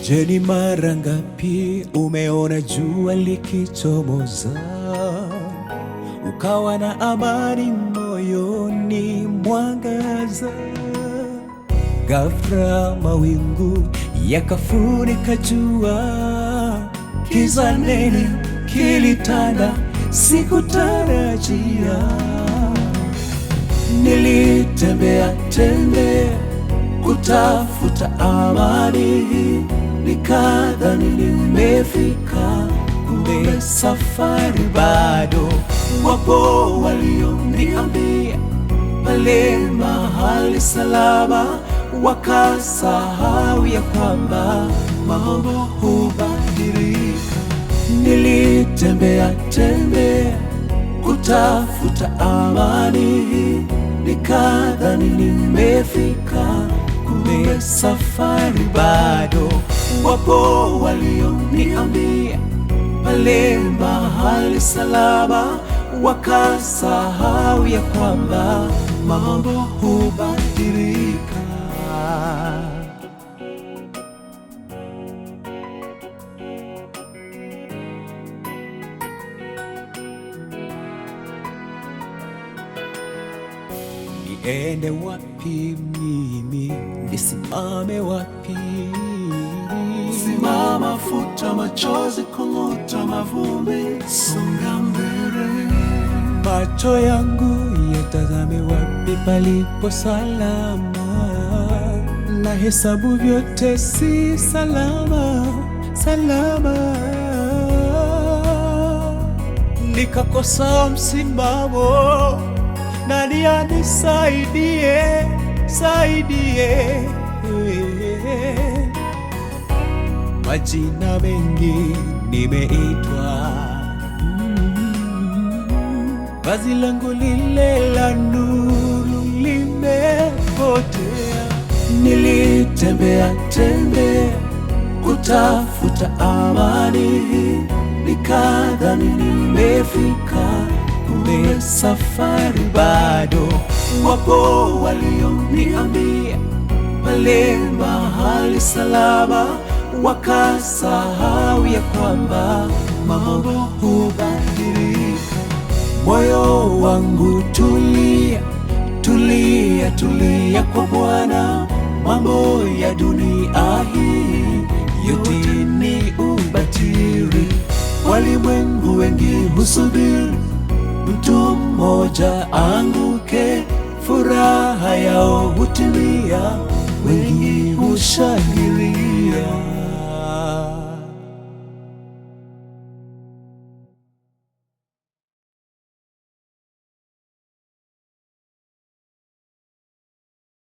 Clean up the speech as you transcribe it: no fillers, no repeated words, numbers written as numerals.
Je, ni mara ngapi umeona jua likichomoza, ukawa na amani moyoni, mwangaza? Ghafla mawingu yakafunika jua, giza nene kilitanda, sikutarajia. Nilitembea kutafuta amani, nikadhani nimefika, kumbe safari bado. Wapo walioniambia pale mahali salama, wakasahau ya kwamba mambo hubadilika. Nilitembea kutafuta amani, nikadhani nimefika, kumbe safari bado. Wapo walioniambia pale mahali salama, wakasahau ya kwamba mambo hubadilika. Niende wapi mimi? Nisimame wapi? Simama, futa machozi, kung'uta mavumbi, songa mbele. Macho yangu yatazame wapi palipo salama, na hesabu vyote si salama, salama. Nikakosa msimamo, nani anisaidie, saidie? Majina mengi nimeitwa, vazi langu lile la nuru limepotea. Nilitembea kutafuta amani, nikadhani nimefika, kumbe safari bado. Wapo walioniambia pale mahali salama, wakasahau ya kwamba mambo hubadilika. Moyo wangu tulia, tulia, tulia kwa Bwana. Mambo ya dunia hii yote ni ubatili. Walimwengu wengi husubiri mtu mmoja anguke, furaha yao hutimia, wengi hushangilia.